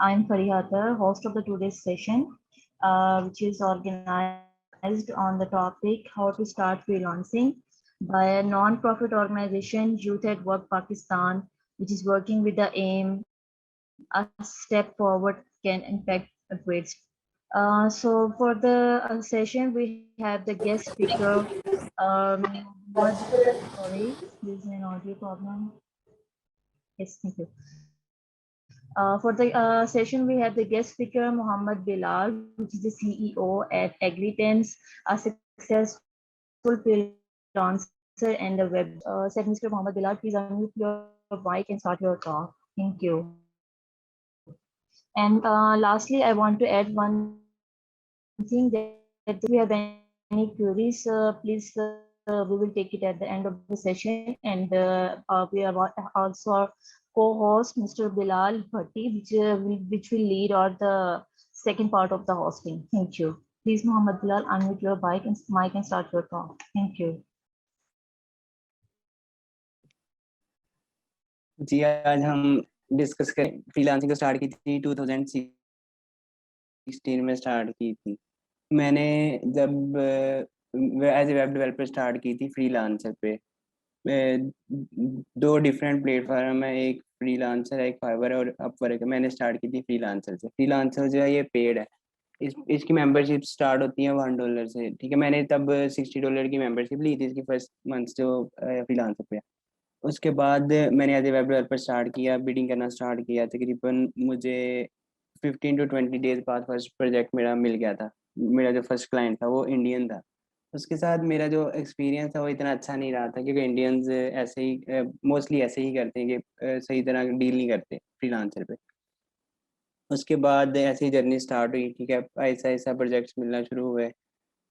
I'm Fariha Attar, host of the today's session, which is organized on the topic how to start freelancing by a non-profit organization, Youth at Work Pakistan, which is working with the aim a step forward can impact a great. So for the session, we have the guest speaker. What? Sorry, there's an audio problem. Yes, thank you. For the session, we have the guest speaker, Mohammed Bilal, which is the CEO at Agritens, a successful freelancer and a web. Said Mr. Mohammed Bilal, please unmute your mic and start your talk. Thank you. And lastly, I want to add one thing that if you have any queries, please we will take it at the end of the session. And we are also our co-host, Mr. Bilal Bhatti, which will lead or the second part of the hosting. Thank you. Please, Mohammed Bilal, unmute your mic and start your talk. Thank you. जी आज हम discuss करें freelancing को start की थी 2016 में start की थी मैंने जब as a web developer start की थी फ्रीलांसर पे दो डिफरेंट प्लेटफॉर्म है एक फ्रीलांसर है एक फाइवर है और अपवर्क है मैंने स्टार्ट की थी फ्रीलांसर से फ्रीलांसर जो है ये पेड है इसकी मेंबरशिप स्टार्ट होती है $1 से ठीक है मैंने तब $60 की मेंबरशिप ली थी इसकी फर्स्ट मंथ जो फ्रीलांसर पे उसके बाद मैंने as a web developer start किया बिडिंग करना स्टार्ट किया तकरीबन मुझे 15 to 20 डेज बाद फर्स्ट प्रोजेक्ट मेरा मिल गया था मेरा जो फर्स्ट क्लाइंट था वो इंडियन था उसके साथ मेरा जो एक्सपीरियंस था वो इतना अच्छा नहीं रहा था क्योंकि इंडियंस ऐसे ही मोस्टली ऐसे ही करते हैं कि सही तरह डील नहीं करते फ्रीलांसर पे उसके बाद ऐसी जर्नी स्टार्ट हुई ठीक है ऐसा ऐसा प्रोजेक्ट्स मिलना शुरू हुए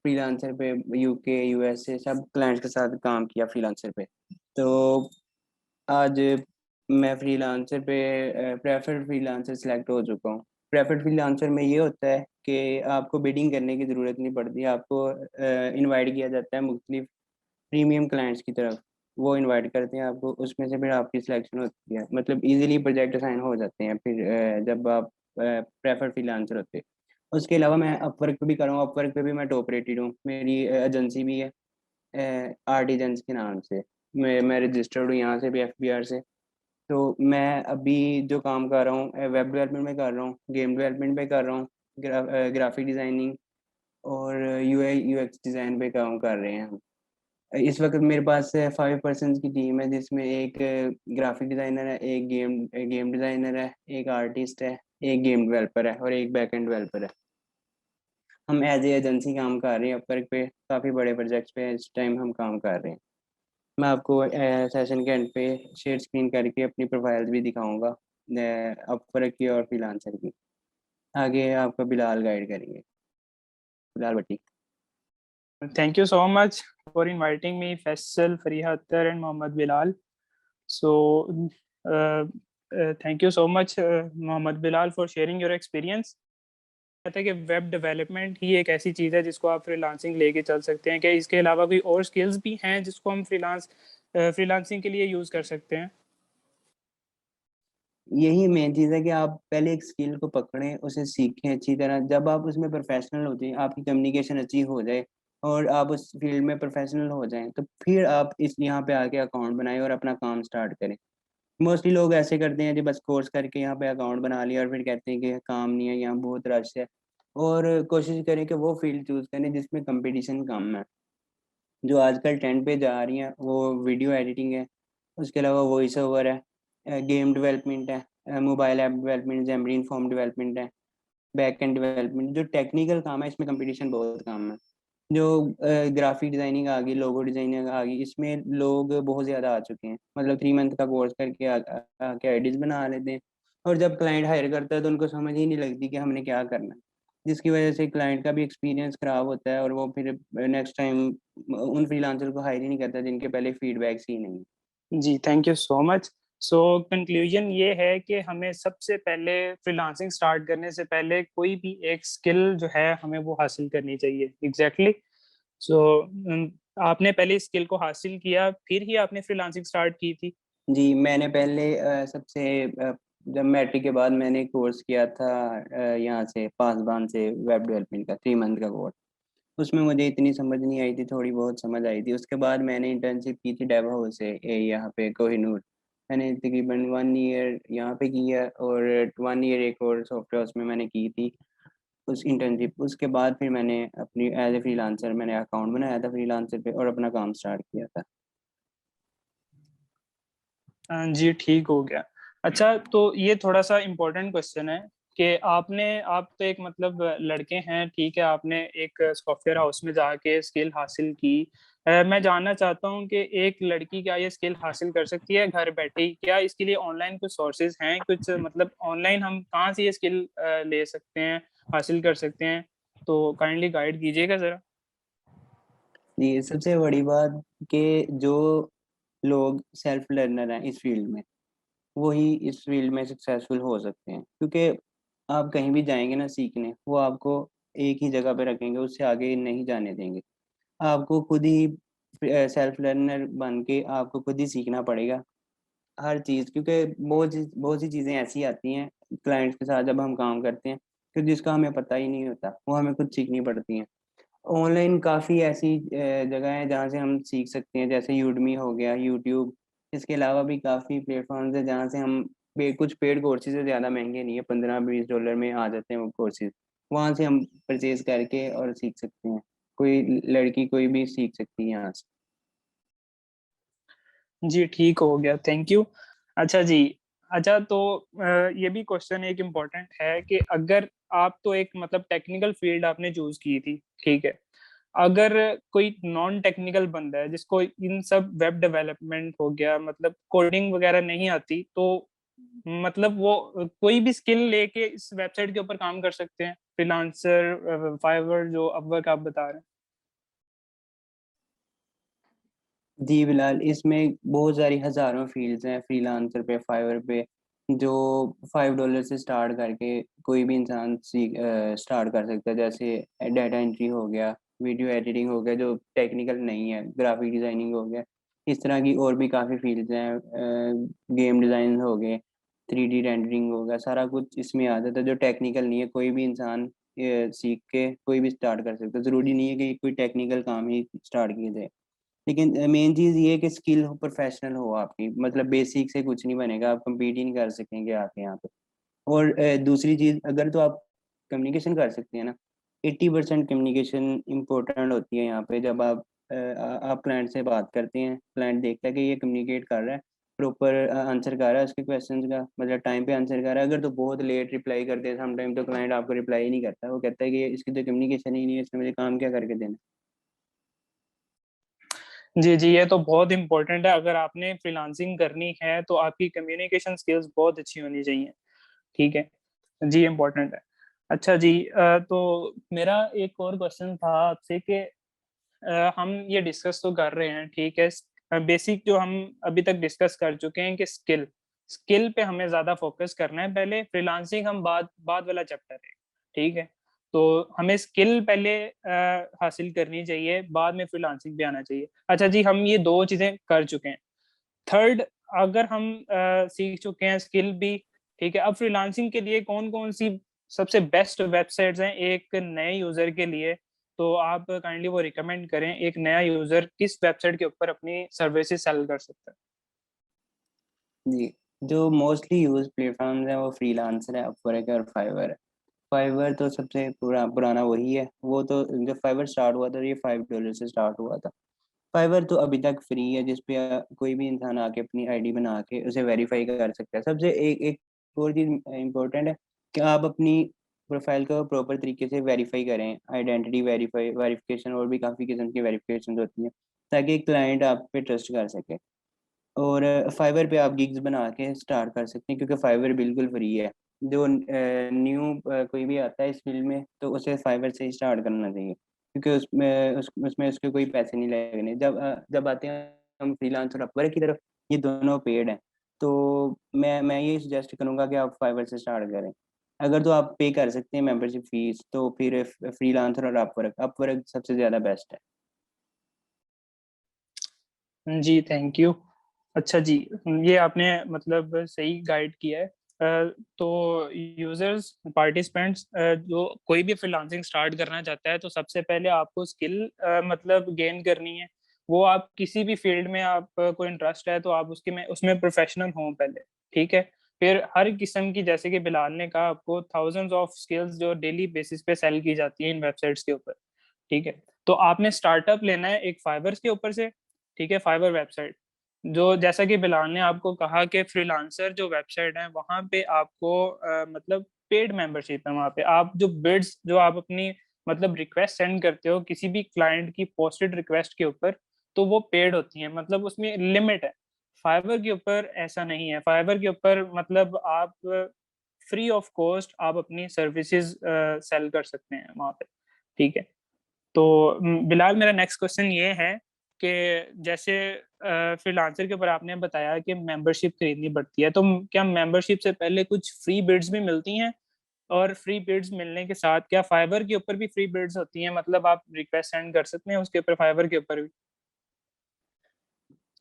फ्रीलांसर पे यूके यूएसए सब क्लाइंट्स के साथ काम किया फ्रीलांसर पे तो आज मैं फ्रीलांसर पे प्रेफर्ड फ्रीलांसर सेलेक्ट हो चुका हूँ प्रेफर्ड फ्रीलांसर में ये होता है कि आपको बिडिंग करने की ज़रूरत नहीं पड़ती आपको इनवाइट किया जाता है मुख्तलिफ प्रीमियम क्लाइंट्स की तरफ वो इनवाइट करते हैं आपको उसमें से फिर आपकी सिलेक्शन होती है मतलब इजीली प्रोजेक्ट असाइन हो जाते हैं फिर जब आप प्रेफर्ड फ्रीलांसर होते हैं उसके अलावा मैं अपवर्क पे भी कर रहा हूँ अपवर्क पे भी मैं टॉप रेटेड हूँ मेरी एजेंसी भी है आर्टिजन्स के नाम से मैं रजिस्टर्ड हूँ यहाँ से भी FBR से तो मैं अभी जो काम कर रहा हूँ वेब डेवलपमेंट में कर रहा हूँ गेम डेवलपमेंट पे कर रहा हूँ ग्राफिक डिज़ाइनिंग और UI UX डिज़ाइन पे काम कर रहे हैं हम इस वक्त मेरे पास 5 पर्सन की टीम है जिसमें एक ग्राफिक डिज़ाइनर है एक गेम डिज़ाइनर है एक आर्टिस्ट है एक गेम डेवलपर है और एक बैक एंड डेवलपर है हम एज ए एजेंसी काम कर रहे हैं अपवर्क पे काफ़ी बड़े प्रोजेक्ट्स पे इस टाइम हम काम कर रहे हैं मैं आपको सेशन के एंड पे शेयर स्क्रीन करके अपनी प्रोफाइल्स भी दिखाऊंगा अपवर्क की और फ्रीलांसर की आगे आपको बिलाल गाइड करेंगे बिलाल भट्टी Thank you so much for inviting me, Faisal, Fariha Attar, and Mohammed Bilal. So, thank you so much, Mohammed Bilal, for sharing your experience. कहता है कि वेब डेवलपमेंट ही एक ऐसी चीज़ है जिसको आप फ्रीलांसिंग लेके चल सकते हैं कि इसके अलावा कोई और स्किल्स भी हैं जिसको हम फ्रीलांसिंग के लिए यूज़ कर सकते हैं यही मेन चीज़ है कि आप पहले एक स्किल को पकड़ें उसे सीखें अच्छी तरह जब आप उसमें प्रोफेशनल हो जाएं आपकी कम्युनिकेशन अच्छी हो जाए और आप उस फील्ड में प्रोफेशनल हो जाएं तो फिर आप इस यहाँ पे आके अकाउंट बनाएं और अपना काम स्टार्ट करें मोस्टली लोग ऐसे करते हैं कि बस कोर्स करके यहाँ पे अकाउंट बना लिया और फिर कहते हैं कि काम नहीं है यहाँ बहुत रश है और कोशिश करें कि वो फील्ड चूज़ करें जिसमें कंपटीशन कम है जो आजकल ट्रेंड पे जा रही हैं वो वीडियो एडिटिंग है उसके अलावा वॉइस ओवर है गेम डेवलपमेंट है mobile app development Xamarin form development है बैक एंड डेवलपमेंट जो टेक्निकल काम है इसमें कंपटीशन बहुत कम है जो ग्राफिक डिज़ाइनिंग आ गई लोगो डिज़ाइनिंग आ गई इसमें लोग बहुत ज़्यादा आ चुके हैं मतलब 3 मंथ का कोर्स करके आके आईडीज बना लेते हैं और जब क्लाइंट हायर करता है तो उनको समझ ही नहीं लगती कि हमने क्या करना है जिसकी वजह से क्लाइंट का भी एक्सपीरियंस ख़राब होता है और वो फिर नेक्स्ट टाइम उन फ्रीलांसर को हायर ही नहीं करता जिनके पहले फीडबैक्स ही नहीं जी thank you so much so conclusion ये है कि हमें सबसे पहले फ्रीलांसिंग स्टार्ट करने से पहले कोई भी एक स्किल जो है हमें वो हासिल करनी चाहिए एग्जैक्टली सो आपने पहले स्किल को हासिल किया फिर ही आपने फ्रीलांसिंग स्टार्ट की थी जी मैंने पहले सबसे जब मैट्रिक के बाद मैंने कोर्स किया था यहाँ से पासबान से वेब डेवलपमेंट का 3 मंथ का कोर्स। उसमें मुझे इतनी समझ नहीं आई थी, थोड़ी बहुत समझ आई थी। उसके बाद मैंने इंटर्नशिप की थी डेव हाउस से यहाँ पे कोहिनूर। मैंने तकरीबन 1 ईयर यहाँ पे किया और 1 ईयर एक और सॉफ्टवेयर हाउस में मैंने की थी उस इंटर्नशिप। उसके बाद फिर मैंने अपनी एज ए फ्रीलांसर मैंने अकाउंट बनाया था फ्रीलांसर पे और अपना काम स्टार्ट किया था। जी ठीक हो गया। अच्छा, तो ये थोड़ा सा इम्पोर्टेंट क्वेश्चन है कि आप तो एक मतलब लड़के हैं, ठीक है, आपने एक सॉफ्टवेयर हाउस में जाके स्किल हासिल की। मैं जानना चाहता हूँ कि एक लड़की क्या ये स्किल हासिल कर सकती है घर बैठे ही? क्या इसके लिए ऑनलाइन कुछ सोर्सेज हैं, कुछ मतलब ऑनलाइन हम कहाँ से ये स्किल ले सकते हैं, हासिल कर सकते हैं? तो काइंडली गाइड कीजिएगा जरा। ये सबसे बड़ी बात कि जो लोग सेल्फ लर्नर हैं इस फील्ड में, वही इस फील्ड में सक्सेसफुल हो सकते हैं। क्योंकि आप कहीं भी जाएंगे ना सीखने, वो आपको एक ही जगह पे रखेंगे, उससे आगे नहीं जाने देंगे। आपको खुद ही सेल्फ लर्नर बन के आपको खुद ही सीखना पड़ेगा हर चीज़। क्योंकि बहुत सी चीज़ें ऐसी आती हैं क्लाइंट्स के साथ जब हम काम करते हैं कि जिसका हमें पता ही नहीं होता, वो हमें खुद सीखनी पड़ती हैं। ऑनलाइन काफ़ी ऐसी जगह है जहाँ से हम सीख सकते हैं, जैसे यूडमी हो गया, यूट्यूब। इसके अलावा भी काफ़ी प्लेटफॉर्म्स है जहाँ से हम कुछ पेड कोर्सेज से ज़्यादा महंगे नहीं है, $15-20 में आ जाते हैं वो कोर्सेज। वहाँ से हम परचेज करके और सीख सकते हैं। कोई लड़की कोई भी सीख सकती है यहाँ से। जी ठीक हो गया, थैंक यू। अच्छा जी, अच्छा तो ये भी क्वेश्चन एक इम्पोर्टेंट है कि अगर आप तो एक मतलब टेक्निकल फील्ड आपने चूज की थी, ठीक है, अगर कोई नॉन टेक्निकल बंदा है जिसको इन सब वेब डेवलपमेंट हो गया मतलब कोडिंग वगैरह नहीं आती, तो मतलब वो कोई भी स्किल लेके इस वेबसाइट के ऊपर काम कर सकते हैं? फ्रीलांसर, फाइवर, जो अपवर्क आप बता रहे हैं। जी बिलाल, इसमें बहुत सारी हज़ारों फील्ड्स हैं फ्रीलांसर पे, फाइवर पे, जो $5 से स्टार्ट करके कोई भी इंसान सीख स्टार्ट कर सकता है। जैसे डाटा एंट्री हो गया, वीडियो एडिटिंग हो गया जो टेक्निकल नहीं है, ग्राफिक डिज़ाइनिंग हो गया। इस तरह की और भी काफ़ी फील्ड्स हैं, गेम डिज़ाइन हो गए, 3D रेंडरिंग हो गया। सारा कुछ इसमें आ जाता है जो टेक्निकल नहीं है। कोई भी इंसान सीख के कोई भी स्टार्ट कर सकता है। ज़रूरी नहीं है कि कोई टेक्निकल काम ही स्टार्ट किया जाए। लेकिन मेन चीज़ ये है कि स्किल हो, प्रोफेशनल हो आपकी। मतलब बेसिक से कुछ नहीं बनेगा, आप कम्पीट ही नहीं कर सकेंगे आके यहाँ पे। और दूसरी चीज़, अगर तो आप कम्युनिकेशन कर सकते हैं ना, 80% कम्युनिकेशन इम्पोर्टेंट होती है यहाँ पे। जब आप क्लाइंट से बात करते हैं, क्लाइंट देखता है कि ये कम्युनिकेट कर रहा है, प्रॉपर आंसर कर रहा है उसके क्वेश्चन का, मतलब टाइम पे आंसर कर रहा है। अगर तो बहुत लेट रिप्लाई करते हैं समटाइम, तो क्लाइंट आपको रिप्लाई ही नहीं करता, वो कहता है कि इसकी तो कम्युनिकेशन ही नहीं है, इसने मुझे काम क्या करके देना। जी जी, ये तो बहुत इंपॉर्टेंट है। अगर आपने फ्रीलांसिंग करनी है तो आपकी कम्युनिकेशन स्किल्स बहुत अच्छी होनी चाहिए, ठीक है जी, इम्पोर्टेंट है। अच्छा जी, तो मेरा एक और क्वेश्चन था आपसे कि हम ये डिस्कस तो कर रहे हैं, ठीक है, बेसिक जो हम अभी तक डिस्कस कर चुके हैं कि स्किल स्किल पे हमें ज्यादा फोकस करना है पहले, फ्रीलांसिंग हम बाद वाला चैप्टर है, ठीक है। तो हमें स्किल पहले हासिल करनी चाहिए, बाद में फ्रीलांसिंग भी आना चाहिए। अच्छा जी, हम ये दो चीजें कर चुके हैं। थर्ड, अगर हम सीख चुके हैं स्किल भी, ठीक है, अब फ्रीलांसिंग के लिए कौन कौन सी सबसे बेस्ट वेबसाइट्स हैं एक नए यूजर के लिए? तो आप काइंडली वो रिकमेंड करें, एक नया यूजर किस वेबसाइट के ऊपर अपनी सर्विसेज सेल कर सकता है? जी, जो मोस्टली यूज प्लेटफॉर्म्स हैं वो फ्रीलांसर है, अपवर्क है और फाइवर है। फाइवर तो सबसे पुराना वही है। वो तो जब फाइवर स्टार्ट हुआ था, ये $5 से स्टार्ट हुआ था। फाइवर तो अभी तक फ्री है, जिसपे कोई भी इंसान आके अपनी आईडी बना के उसे वेरीफाई कर सकता है। सबसे एक एक और चीज़ इम्पोर्टेंट है कि आप अपनी प्रोफाइल को प्रॉपर तरीके से वेरीफाई करें। आइडेंटिटी वेरिफिकेशन और भी काफ़ी किस्म की वेरिफिकेशन होती हैं, ताकि क्लाइंट आप पे ट्रस्ट कर सके। और फाइवर पे आप गिग्स बना के स्टार्ट कर सकते हैं, क्योंकि फाइवर बिल्कुल फ्री है। जो न्यू कोई भी आता है इस फील्ड में, तो उसे फाइवर से ही स्टार्ट करना चाहिए, क्योंकि उसमें उसके कोई पैसे नहीं लगने। जब आते हैं हम फ्रीलांस और अपवर्क की तरफ, ये दोनों पेड हैं। तो मैं ये सजेस्ट करूँगा कि आप फाइवर से स्टार्ट करें। अगर तो आप पे कर सकते हैं मेंबरशिप फीस, तो फिर फ्रीलांसर और अपवर्क अपवर्क सबसे ज़्यादा बेस्ट है। जी थैंक यू। अच्छा जी, ये आपने मतलब सही गाइड किया है। तो यूजर्स पार्टिसिपेंट्स जो कोई भी फ्रीलांसिंग स्टार्ट करना चाहता है तो सबसे पहले आपको स्किल मतलब गेन करनी है। वो आप किसी भी फील्ड में आपको इंटरेस्ट है तो आप उसके में उसमें प्रोफेशनल हों पहले, ठीक है। फिर हर किस्म की, जैसे कि बिलाल ने कहा, आपको थाउजेंड्स ऑफ स्किल्स जो डेली बेसिस पे सेल की जाती हैं इन वेबसाइट्स के ऊपर, ठीक है। तो आपने स्टार्टअप लेना है एक फाइवर के ऊपर से, ठीक है, फाइवर वेबसाइट। जो जैसा कि बिलाल ने आपको कहा कि फ्रीलांसर जो वेबसाइट है वहाँ पे आपको मतलब पेड मेंबरशिप है। वहाँ पे आप जो बिड्स जो आप अपनी मतलब रिक्वेस्ट सेंड करते हो किसी भी क्लाइंट की पोस्टेड रिक्वेस्ट के ऊपर, तो वो पेड होती है, मतलब उसमें लिमिट है। फाइवर के ऊपर ऐसा नहीं है। फाइवर के ऊपर मतलब आप फ्री ऑफ कॉस्ट आप अपनी सर्विसेज सेल कर सकते हैं वहाँ पे, ठीक है। तो बिलाल, मेरा नेक्स्ट क्वेश्चन ये है कि जैसे फ्रीलांसर के ऊपर आपने बताया कि मेंबरशिप खरीदनी पड़ती है, तो क्या मेंबरशिप से पहले कुछ फ्री बिड्स भी मिलती हैं? और फ्री बिड्स मिलने के साथ क्या फाइवर के ऊपर भी फ्री बिड्स होती हैं, मतलब आप रिक्वेस्ट सेंड कर सकते हैं उसके ऊपर, फाइवर के ऊपर भी?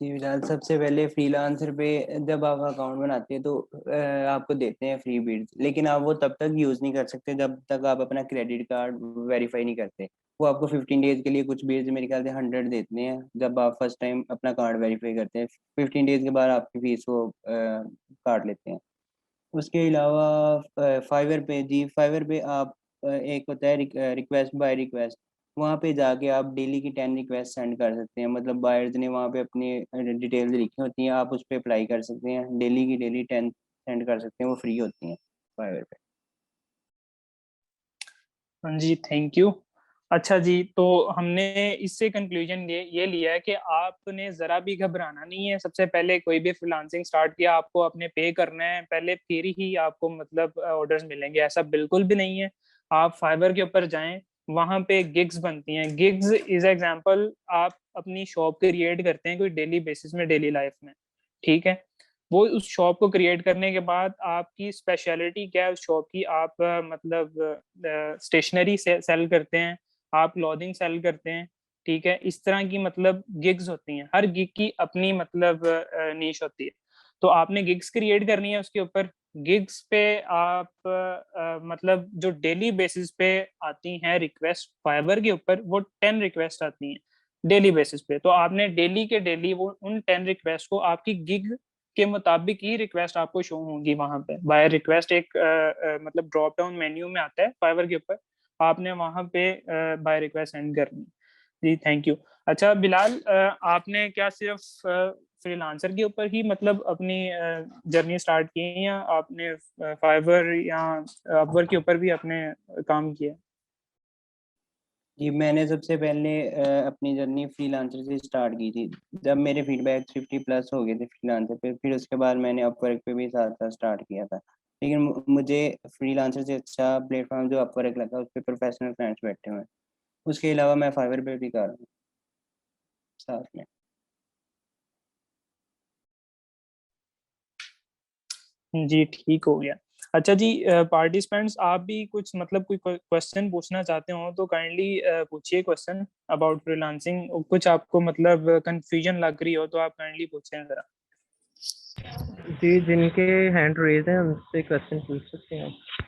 जी फिलहाल सबसे पहले फ्रीलांसर पे जब आप अकाउंट बनाते हैं तो आपको देते हैं फ्री बीड्स, लेकिन आप वो तब तक यूज़ नहीं कर सकते जब तक आप अपना क्रेडिट कार्ड वेरीफाई नहीं करते। वो आपको 15 डेज के लिए कुछ बीड्स मेरे ख्याल से 100 देते हैं जब आप फर्स्ट टाइम अपना कार्ड वेरीफाई करते हैं। 15 डेज के बाद आपकी फीस वो काट लेते हैं। उसके अलावा फाइवर पे, जी फाइवर पे आप एक होता है रिक्वेस्ट बाय रिक्वेस्ट। वहाँ पे जाके आप डेली की 10 रिक्वेस्ट सेंड कर सकते हैं। मतलब बायर्स ने वहाँ पे अपनी डिटेल्स लिखी होती हैं, आप उस पर अप्लाई कर सकते हैं। डेली की डेली 10 सेंड कर सकते हैं, वो फ्री होती हैं फाइवर पे। हाँ जी, थैंक यू। अच्छा जी, तो हमने इससे कंक्लूजन ये लिया है कि आपने ज़रा भी घबराना नहीं है। सबसे पहले कोई भी फ्रीलांसिंग स्टार्ट किया आपको अपने पे करना है पहले, फिर ही आपको मतलब ऑर्डर्स मिलेंगे, ऐसा बिल्कुल भी नहीं है। आप फाइवर के ऊपर जाएं, वहाँ पे गिग्स बनती हैं। गिग्स इज एग्जांपल, आप अपनी शॉप क्रिएट करते हैं कोई डेली बेसिस में, डेली लाइफ में, ठीक है। वो उस शॉप को क्रिएट करने के बाद आपकी स्पेशलिटी क्या है उस शॉप की? आप मतलब स्टेशनरी सेल करते हैं, आप क्लॉथिंग सेल करते हैं, ठीक है। इस तरह की मतलब गिग्स होती हैं, हर गिग की अपनी मतलब नीश होती है। तो आपने गिग्स क्रिएट करनी है उसके ऊपर। गिग्स पे आप मतलब जो डेली बेसिस पे आती हैं रिक्वेस्ट फाइवर के ऊपर, वो 10 रिक्वेस्ट आती हैं डेली बेसिस पे। तो आपने डेली के डेली वो उन 10 रिक्वेस्ट को आपकी गिग के मुताबिक ही रिक्वेस्ट आपको शो होंगी वहां पे। बाय रिक्वेस्ट एक मतलब ड्रॉप डाउन मेन्यू में आता है फाइवर के ऊपर, आपने वहां पे बाय रिक्वेस्ट सेंड करनी। जी थैंक यू। अच्छा बिलाल, आपने क्या सिर्फ फ्रीलांसर के ऊपर ही मतलब अपनी जर्नी स्टार्ट की है, या आपने फाइवर या अपवर्क के ऊपर भी अपने काम किया? जी मैंने सबसे पहले अपनी जर्नी फ्रीलांसर से स्टार्ट की थी। जब मेरे फीडबैक 50+ हो गए थे फ्रीलांसर पे, फिर उसके बाद मैंने अपवर्क पे भी साथ साथ स्टार्ट किया था। लेकिन मुझे फ्रीलांसर से अच्छा प्लेटफॉर्म जो अपवर्क लगा, उस पर प्रोफेशनल क्लाइंट्स बैठे हुए हैं। उसके अलावा मैं फाइवर पे भी कर रहा हूँ साथ में। जी ठीक हो गया। अच्छा जी, पार्टिसिपेंट्स आप भी कुछ मतलब कोई क्वेश्चन पूछना चाहते हो तो काइंडली पूछिए क्वेश्चन अबाउट फ्रीलांसिंग। कुछ आपको मतलब कंफ्यूजन लग रही हो तो आप काइंडली पूछें जरा। जी, जिनके हैंड रेज हैं उनसे क्वेश्चन पूछ सकते हैं आप।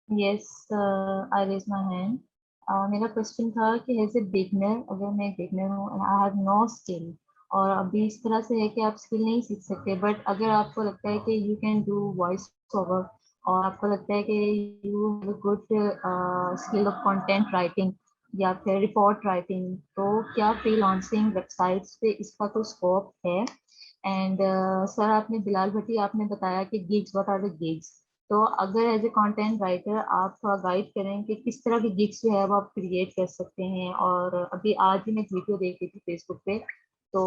Yes, I raise my hand. मेरा क्वेश्चन था कि एज ए बिगनर, अगर मैं बिगनर हूँ and I have no skill, और अभी इस तरह से है कि आप स्किल नहीं सीख सकते, बट अगर आपको लगता है कि you can do voice over, और आपको लगता है कि you have good skill of content writing या फिर रिपोर्ट राइटिंग, तो क्या फ्रीलांसिंग वेबसाइट्स पे इसका कोई स्कोप है? एंड सर, आपने बिलाल भट्टी आपने बताया कि gigs, what are the gigs? तो अगर एज ए कंटेंट राइटर आप थोड़ा गाइड करें कि किस तरह के गिग्स जो है वो आप क्रिएट कर सकते हैं। और अभी आज ही मैं एक वीडियो देख रही थी फेसबुक पे, तो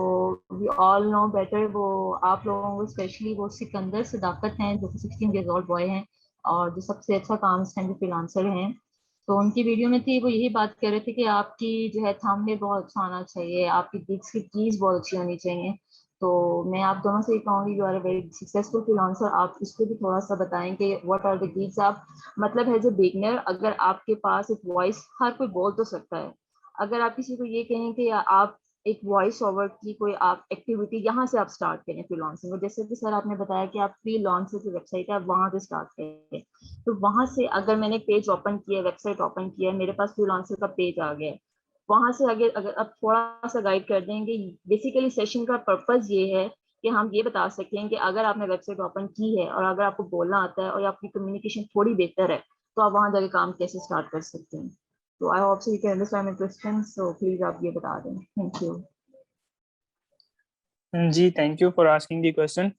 वी ऑल नो बेटर, वो आप लोगों को स्पेशली वो सिकंदर सदाकत हैं जो कि 16 years old बॉय हैं और जो सबसे अच्छा काम स्टैंड फ्रीलांसर हैं। तो उनकी वीडियो में थी, वो यही बात कर रहे थे कि आपकी जो है थंबनेल बहुत अच्छा होना चाहिए, आपकी गिग्स की कीज बहुत अच्छी होनी चाहिए। तो मैं आप दोनों से ही कहूँगी, you are a very successful freelancer, आप इसको भी थोड़ा सा बताएं कि व्हाट आर द गिग्स। आप मतलब एज ए बिगनर, अगर आपके पास एक वॉइस, हर कोई बोल तो सकता है, अगर आप किसी को ये कहें कि आप एक वॉइस ओवर की कोई आप एक्टिविटी यहाँ से आप स्टार्ट करें फ्रीलांसिंग को। जैसे कि सर आपने बताया कि आप फ्रीलांसर की वेबसाइट है, आप वहां से स्टार्ट करें। तो वहां से अगर मैंने पेज ओपन किया, वेबसाइट ओपन किया, मेरे पास फ्रीलांसर का पेज आ गया, वहां से आगे अगर आप थोड़ा सा गाइड कर देंगे। बेसिकली सेशन का पर्पस ये है कि हम ये बता सकें कि अगर आपने वेबसाइट ओपन की है और अगर आपको बोलना आता है और आपकी कम्युनिकेशन थोड़ी बेहतर है, तो आप वहां जाके काम कैसे स्टार्ट कर सकते हैं। तो I hope so you can understand my question, so please आप ये बता दें। Thank you. जी, thank you for asking the question.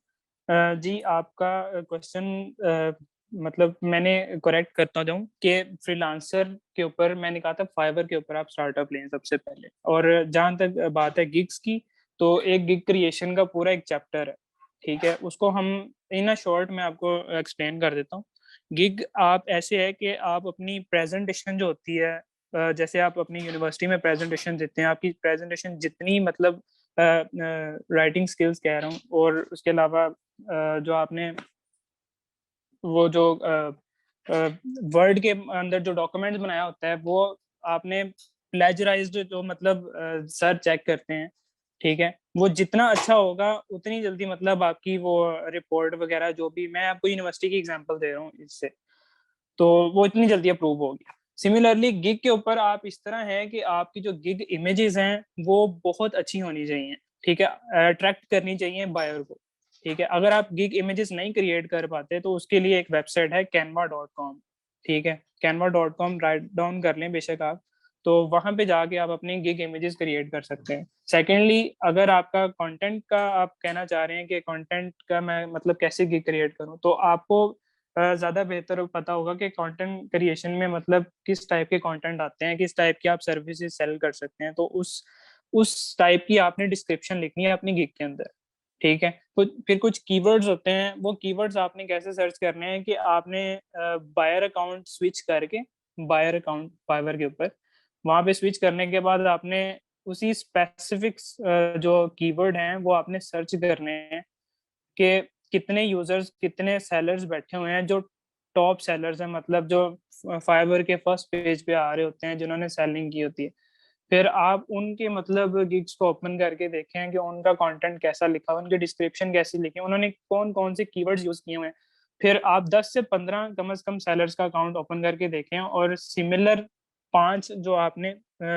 जी, आपका क्वेश्चन मतलब मैंने करेक्ट करता जाऊँ कि फ्रीलांसर के ऊपर मैंने कहा था फाइवर के ऊपर आप स्टार्टअप लें सबसे पहले। और जहाँ तक बात है गिग्स की, तो एक गिग क्रिएशन का पूरा एक चैप्टर है, ठीक है। उसको हम इन अ शॉर्ट मैं आपको एक्सप्लेन कर देता हूँ। गिग आप ऐसे है कि आप अपनी प्रेजेंटेशन जो होती है, जैसे आप अपनी यूनिवर्सिटी में प्रेजेंटेशन देते हैं, आपकी प्रेजेंटेशन जितनी मतलब राइटिंग स्किल्स कह रहा हूँ, और उसके अलावा जो आपने वो जो वर्ड के अंदर जो डॉक्यूमेंट्स बनाया होता है, वो आपने प्लेजराइज्ड, जो मतलब सर चेक करते हैं, ठीक है। वो जितना अच्छा होगा उतनी जल्दी मतलब आपकी वो रिपोर्ट वगैरह, जो भी मैं आपको यूनिवर्सिटी की एग्जांपल दे रहा हूँ इससे, तो वो इतनी जल्दी अप्रूव होगी। सिमिलरली गिग के ऊपर आप इस तरह है कि आपकी जो गिग इमेजेस हैं वो बहुत अच्छी होनी चाहिए, ठीक है, अट्रैक्ट करनी चाहिए बायर को, ठीक है। अगर आप गिग इमेजेस नहीं क्रिएट कर पाते तो उसके लिए एक वेबसाइट है canva.com, ठीक है। canva.com राइट डाउन कर लें बेशक आप, तो वहां पे जाके आप अपनी गिग इमेजेस क्रिएट कर सकते हैं। सेकेंडली, अगर आपका कंटेंट का आप कहना चाह रहे हैं कि कंटेंट का मैं मतलब कैसे गिग क्रिएट करूं, तो आपको ज़्यादा बेहतर पता होगा कि कंटेंट क्रिएशन में मतलब किस टाइप के कंटेंट आते हैं, किस टाइप की आप सर्विसेज सेल कर सकते हैं। तो उस टाइप की आपने डिस्क्रिप्शन लिखनी है अपनी गिग के अंदर, ठीक है। तो फिर कुछ कीवर्ड्स होते हैं, वो कीवर्ड्स आपने कैसे सर्च करने हैं कि आपने बायर अकाउंट स्विच करके, बायर अकाउंट फाइवर के ऊपर, वहां पे स्विच करने के बाद आपने उसी स्पेसिफिक जो कीवर्ड हैं वो आपने सर्च करने हैं कि कितने यूजर्स, कितने सेलर्स बैठे हुए हैं जो टॉप सेलर्स हैं, मतलब जो फाइवर के फर्स्ट पेज पे आ रहे होते हैं, जिन्होंने सेलिंग की होती है। फिर आप उनके मतलब गिग्स को ओपन करके देखें कि उनका कंटेंट कैसा लिखा है, उनकी डिस्क्रिप्शन कैसी लिखी है, उन्होंने कौन कौन से कीवर्ड्स यूज किए हुए हैं। फिर आप 10 से 15 कम से कम सेलर्स का अकाउंट ओपन करके देखें, और सिमिलर 5 जो आपने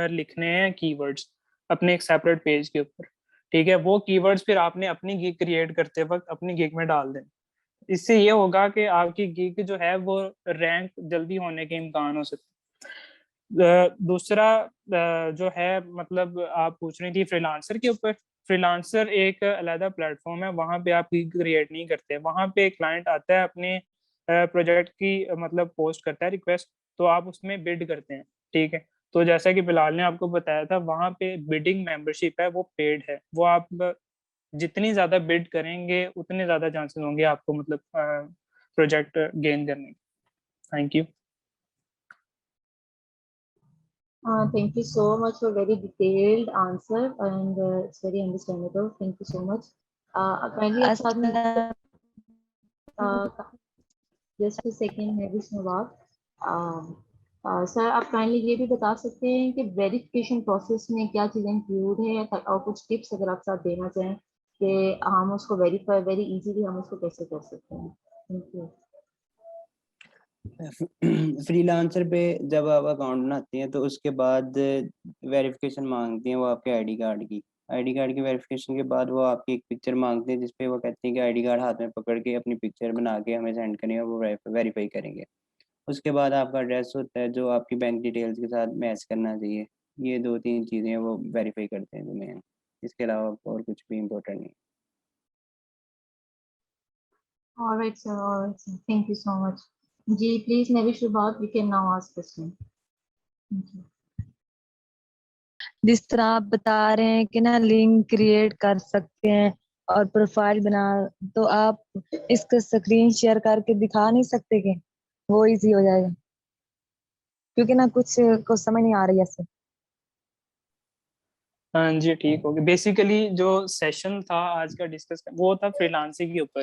लिखने हैं कीवर्ड्स अपने एक सेपरेट पेज के ऊपर, ठीक है। वो कीवर्ड्स फिर आपने अपनी गिग क्रिएट करते वक्त अपनी गिग में डाल दें। इससे ये होगा कि आपकी गिग जो है वो रैंक जल्दी होने के इम्कान हो सकते हैं। दूसरा जो है मतलब आप पूछ रही थी फ्रीलांसर के ऊपर। फ्रीलांसर एक अलग प्लेटफॉर्म है, वहाँ पे आप गिग क्रिएट नहीं करते। वहाँ पे क्लाइंट आता है अपने प्रोजेक्ट की मतलब पोस्ट करता है रिक्वेस्ट, तो आप उसमें बिड करते हैं, ठीक है। तो जैसा कि बिलाल ने आपको बताया था, वहाँ पे बिडिंग मेंबरशिप है, वो पेड है। वो आप जितनी ज्यादा बिड करेंगे उतने ज्यादा चांसेस होंगे आपको मतलब प्रोजेक्ट गेन करने के। Thank you. Thank you so much for very detailed answer, and it's very understandable. Thank you so much. Kindly आप साथ में अस्सलाम जस्ट अ सेकंड है विष्णुवाद। सर आप काइंडली ये भी बता सकते हैं कि वेरिफिकेशन प्रोसेस में क्या चीज़ें इंक्लूड है, और कुछ टिप्स अगर आप साथ देना चाहें कि हम उसको वेरीफाई वेरी इजीली हम उसको कैसे कर सकते हैं। Thank you. फ्रीलांसर पे जब आप अकाउंट बनाते हैं तो उसके बाद वेरिफिकेशन मांगते हैं वो आपके आईडी कार्ड की वेरिफिकेशन के बाद वो आपकी एक पिक्चर मांगते हैं, जिसपे वो कहते हैं कि आईडी कार्ड हाथ में पकड़ के अपनी पिक्चर बना के हमें सेंड करें और वो वेरीफाई करेंगे। उसके बाद आपका एड्रेस होता है जो आपकी बैंक डिटेल्स के साथ मैच करना चाहिए। ये 2-3 चीज़ें वो वेरीफाई करते हैं तुम्हें, इसके अलावा और कुछ भी इम्पोर्टेंट नहीं। All right, sir. All right, sir. Thank you so much. Ji, please, Navish Vibhag, we can now ask question. Thank you. जिस तरह आप बता रहे हैं कि ना लिंक क्रिएट कर सकते हैं और प्रोफाइल बना, तो आप इसका स्क्रीन शेयर करके दिखा नहीं सकते कि वो इजी हो जाएगा, क्योंकि ना कुछ को समझ नहीं आ रही ऐसे। हाँ जी, ठीक होगी। बेसिकली जो सेशन था आज का डिस्कस वो था फ्रीलांसिंग के ऊपर,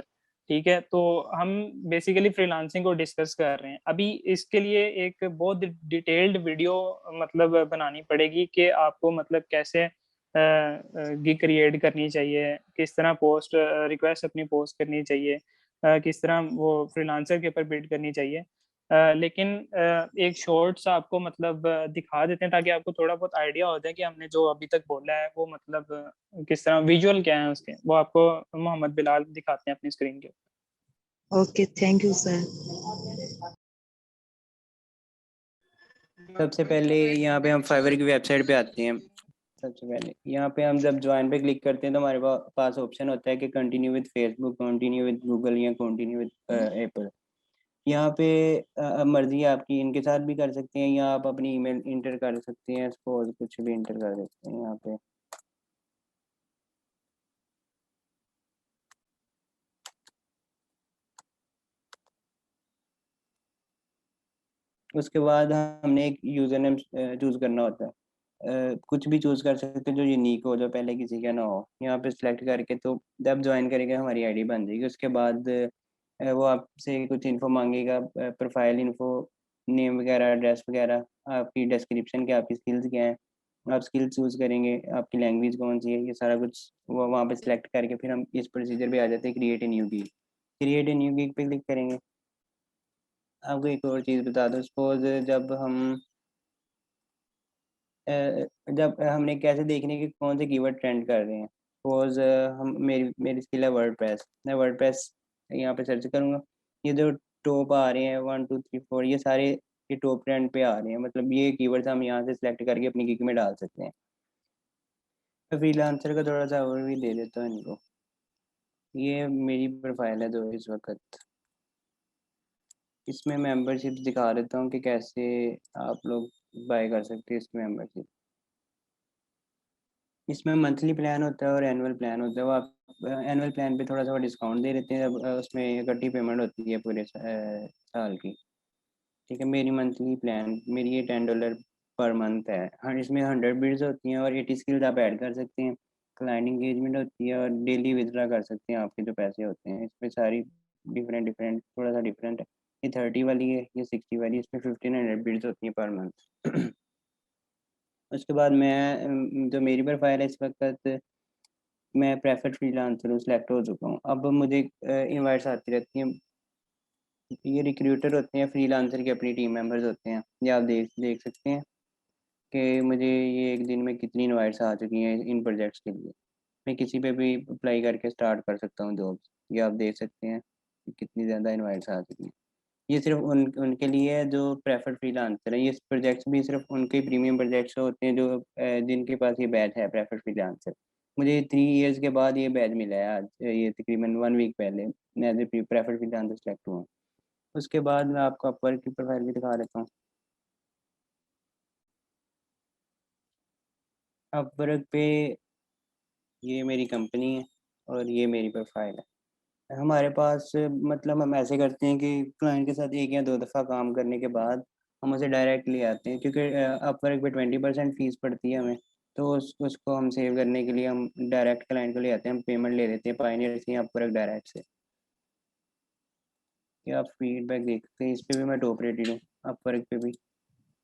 ठीक है। तो हम बेसिकली फ्रीलांसिंग को डिस्कस कर रहे हैं अभी। इसके लिए एक बहुत डिटेल्ड वीडियो मतलब बनानी पड़ेगी कि आपको मतलब कैसे गिग क्रिएट करनी चाहिए, किस तरह पोस्ट रिक्वेस्ट अपनी पोस्ट करनी चाहिए, किस तरह वो फ्रीलांसर के ऊपर बिल्ड करनी चाहिए। लेकिन एक शॉर्ट्स आपको मतलब दिखा देते हैं ताकि आपको थोड़ा बहुत आइडिया हो जाए कि हमने जो अभी तक बोला है वो मतलब किस तरह विजुअल क्या है उसके, वो आपको मोहम्मद बिलाल दिखाते हैं अपनी स्क्रीन के। Okay, thank you sir. सबसे पहले यहाँ पे हम फाइवर की वेबसाइट पे आते हैं। सबसे पहले यहाँ पे हम जब ज्वाइन पे क्लिक करते हैं तो हमारे पास ऑप्शन होता है कि continue with Facebook, continue with Google या कंटिन्यू विद एप्पल। यहाँ पे अब मर्जी है आपकी, इनके साथ भी कर सकते हैं या आप अपनी ईमेल इंटर कर सकते हैं, सपोज कुछ भी इंटर कर सकते हैं यहाँ पे। उसके बाद हमने एक यूज़र नेम चूज़ करना होता है। कुछ भी चूज़ कर सकते हैं जो यूनिक हो, जो पहले किसी का ना हो। यहाँ पे सिलेक्ट करके तो जब ज्वाइन करेंगे हमारी आईडी बन जाएगी। उसके बाद वो आपसे कुछ इन्फो मांगेगा, प्रोफाइल इन्फो, नेम वगैरह, एड्रेस वगैरह, आपकी डिस्क्रिप्शन क्या, आपकी स्किल्स क्या हैं, आप स्किल चूज़ करेंगे, आपकी लैंग्वेज कौन सी है, ये सारा कुछ वो वहाँ पे सिलेक्ट करके फिर हम इस प्रोसीजर पे आ जाते हैं, create a new gig. Create a new gig पे क्लिक करेंगे। आपको एक और चीज़ बता दूँ, सपोज जब हमने कैसे देखने कि कौन से कीवर्ड ट्रेंड कर रहे हैं। सपोज हम मेरी स्किल है वर्डप्रेस, मैं वर्डप्रेस यहाँ पे सर्च करूँगा। ये जो टॉप आ रहे हैं 1 2 3 4, ये सारे ये टॉप ट्रेंड पे आ रहे हैं, मतलब ये कीवर्ड्स हम यहाँ से सिलेक्ट करके अपनी गिग में डाल सकते हैं। तो फ्रीलांसर का थोड़ा सा और भी दे देता हूँ इनको। ये मेरी प्रोफाइल है जो इस वक्त, इसमें मेंबरशिप दिखा देता हूँ कि कैसे आप लोग बाय कर सकते हैं इसकी मेंबरशिप। इसमें मंथली प्लान होता है और एनुअल प्लान होता है। वो आप एनुअल प्लान पे थोड़ा सा डिस्काउंट दे देते हैं, अब उसमें इकट्ठी पेमेंट होती है पूरे साल की। ठीक है, मेरी मंथली प्लान मेरी ये $10 पर मंथ है। हाँ, इसमें 100 बिड्स होती हैं और 80 स्किल्स आप ऐड कर सकते हैं। क्लाइंट इंगेजमेंट होती है और डेली विथड्रा कर सकते हैं आपके जो पैसे होते हैं। इसमें सारी डिफरेंट डिफरेंट थोड़ा सा डिफरेंट है। ये 30 वाली है, ये 60 वाली, इसमें 1500 बिड्स होती हैं पर मंथ। उसके बाद मैं जो मेरी प्रोफाइल है इस वक्त, मैं प्रेफर्ड फ्रीलांसर हूँ, सिलेक्ट हो चुका हूँ। अब मुझे इनवाइट्स आती रहती हैं। ये रिक्रूटर होते हैं फ्रीलांसर के, अपनी टीम मेंबर्स होते हैं। ये आप देख देख सकते हैं कि मुझे ये एक दिन में कितनी इनवाइट्स आ चुकी हैं इन प्रोजेक्ट्स के लिए। मैं किसी पे भी अप्लाई करके स्टार्ट कर सकता हूँ जॉब्स। ये आप देख सकते हैं कि कितनी ज़्यादा इनवाइट्स आ चुकी हैं। ये सिर्फ उनके लिए है जो प्रेफर्ड फ्रीलांसर है। ये प्रोजेक्ट्स भी सिर्फ उनके प्रीमियम प्रोजेक्ट्स होते हैं जो जिनके पास ये बैच है प्रेफर्ड फ्रीलांसर। मुझे 3 इयर्स के बाद ये बैच मिला है आज, ये तकरीबन 1 वीक पहले मैं as a preferred freelancer select हुआ। उसके बाद मैं आपको अपवर्क की प्रोफाइल भी दिखा देता हूँ। अपवर्क पे ये मेरी कंपनी है और ये मेरी प्रोफाइल है। हमारे पास मतलब हम ऐसे करते हैं कि क्लाइंट के साथ 1 या 2 दफ़ा काम करने के बाद हम उसे डायरेक्ट ले आते हैं, क्योंकि अपवर्क पे 20% फीस पड़ती है हमें। तो उसको हम सेव करने के लिए हम डायरेक्ट क्लाइंट को ले आते हैं, हम पेमेंट ले लेते हैं पायनियर से या अपवर्क डायरेक्ट से। ये आप फीडबैक देख सकते हैं, इस पे भी मैं टॉप रेटेड हूँ, अपवर्क पे भी।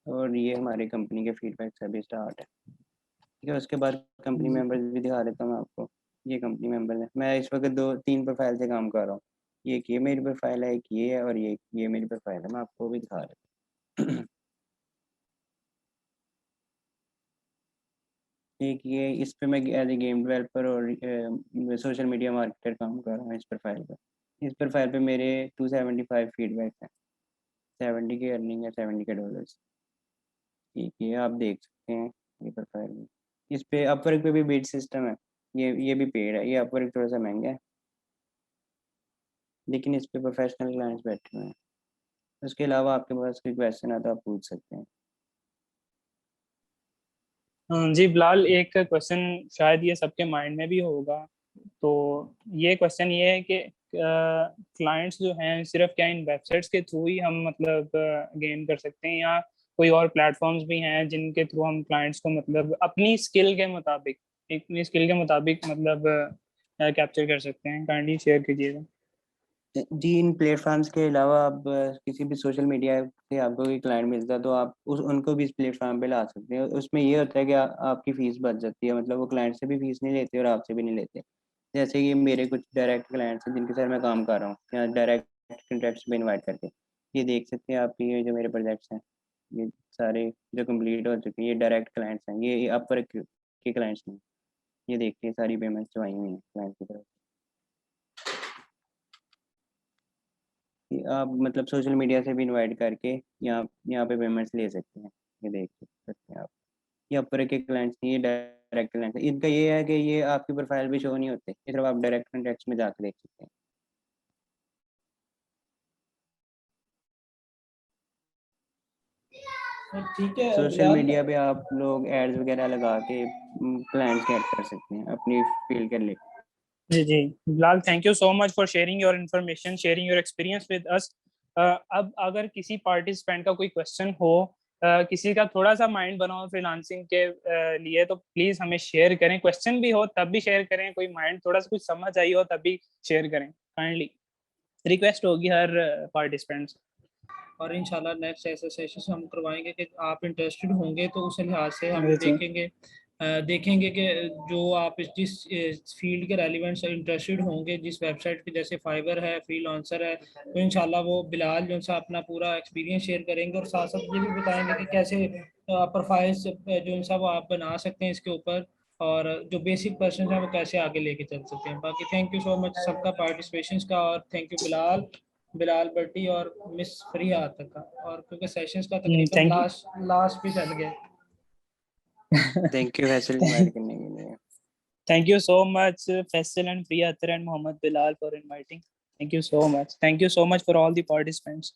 और ये हमारी कंपनी के फीडबैक से अभी स्टार्ट है। ठीक है, उसके बाद कंपनी मेंबर्स भी दिखा देता हूँ मैं आपको। ये कंपनी मेंबर्स है। मैं इस वक्त 2 3 प्रोफाइल से काम कर रहा हूँ। ये एक ये मेरी प्रोफाइल है, एक ये है और ये मेरी प्रोफाइल है। मैं आपको भी दिखा रहा हूँ। एक ये इस पे मैं एज ए गेम डेवलपर और सोशल मीडिया मार्केटर काम कर रहा हूँ इस प्रोफाइल पे। इस प्रोफाइल पे मेरे 275 फीडबैक हैं, 70 के अर्निंग है, 70 के डॉलर्स। ठीक है, आप देख सकते हैं ये प्रोफाइल में। इस पे अपवर्क पे भी बीट सिस्टम है। ये भी पेड है। ये अपवर्क थोड़ा सा महंगा है लेकिन इस पे प्रोफेशनल क्लाइंट्स बैठे हुए हैं। उसके अलावा आपके पास कोई क्वेश्चन है तो आप पूछ सकते हैं। जी बिलाल, एक क्वेश्चन शायद ये सबके माइंड में भी होगा। तो ये क्वेश्चन ये है कि क्लाइंट्स जो हैं सिर्फ क्या इन वेबसाइट्स के थ्रू ही हम मतलब गेन कर सकते हैं, या कोई और प्लेटफॉर्म्स भी हैं जिनके थ्रू हम क्लाइंट्स को मतलब अपनी स्किल के मुताबिक, अपनी स्किल के मुताबिक मतलब कैप्चर कर सकते हैं? काइंडली शेयर कीजिएगा। जी, इन प्लेटफॉर्म्स के अलावा आप किसी भी सोशल मीडिया से आपको कोई क्लाइंट मिलता है तो आप उनको भी इस प्लेटफॉर्म पे ला सकते हैं। उसमें ये होता है कि आपकी फ़ीस बच जाती है, मतलब वो क्लाइंट से भी फ़ीस नहीं लेते और आपसे भी नहीं लेते। जैसे कि मेरे कुछ डायरेक्ट क्लाइंट्स हैं जिनके साथ मैं काम कर रहा हूँ या डायरेक्ट कॉन्ट्रैक्ट्स पे इनवाइट करके। ये देख सकते हैं आप कि ये जो मेरे प्रोजेक्ट्स हैं, ये सारे जो कंप्लीट हो चुके हैं, ये डायरेक्ट क्लाइंट्स हैं, ये अपवर्क के क्लाइंट्स नहीं। ये देखिए सारी पेमेंट्स जो आई हुई हैं क्लाइंट की तरफ। कि आप मतलब सोशल मीडिया से भी इनवाइट करके यहाँ यहाँ पे पेमेंट्स ले सकते हैं। ये देख सकते हैं आप। ये अपवर्क के क्लाइंट्स नहीं, ये डायरेक्ट क्लाइंट्स हैं। इनका ये है कि ये आपकी प्रोफाइल पे शो नहीं होते, ये सिर्फ आप डायरेक्ट कॉन्टैक्ट्स में जाके देख सकते हैं। ठीक है सोशल बिलाल। मीडिया पे आप लोग एड्स वगैरह लगा के क्लाइंट्स गेट कर सकते हैं अपनी फील्ड के लिए। जी जी Bilal, thank you so much for sharing your information, sharing your experience with us. अब अगर किसी पार्टिसिपेंट का कोई क्वेश्चन हो, किसी का थोड़ा सा माइंड बना हो फ्रीलांसिंग के लिए, तो प्लीज हमें शेयर करें। क्वेश्चन भी हो तब भी शेयर करें, कोई माइंड थोड़ा सा कुछ समझ आई हो तब भी शेयर करें, काइंडली रिक्वेस्ट होगी हर पार्टिसिपेंट से। और इंशाल्लाह नेक्स्ट ऐसे सेशंस हम करवाएंगे कि आप इंटरेस्टेड होंगे तो उस लिहाज से हम जी, जी। देखेंगे कि जो आप जिस फील्ड के रेलिवेंट से इंटरेस्टेड होंगे, जिस वेबसाइट पे जैसे फाइबर है, फ्रीलांसर है, तो इंशाल्लाह वो बिलाल जो सा अपना पूरा एक्सपीरियंस शेयर करेंगे और साथ साथ ये भी बताएंगे कि कैसे प्रोफाइल्स जो सा वो आप बना सकते हैं इसके ऊपर, और जो बेसिक पर्सन है वो कैसे आगे लेके चल सकते हैं। बाकी थैंक यू सो मच सबका पार्टिसिपेशन का, और थैंक यू बिलाल भट्टी और मिस फरिया तक का, और क्योंकि सेशंस का तकरीबन thank you. लास्ट पे चल गया। थैंक यू फैसल इनवाइट करने के लिए। Thank you so much, Faisal and Priya Akhtar and Mohammed Bilal for inviting. Thank you so much. Thank you so much for all the participants.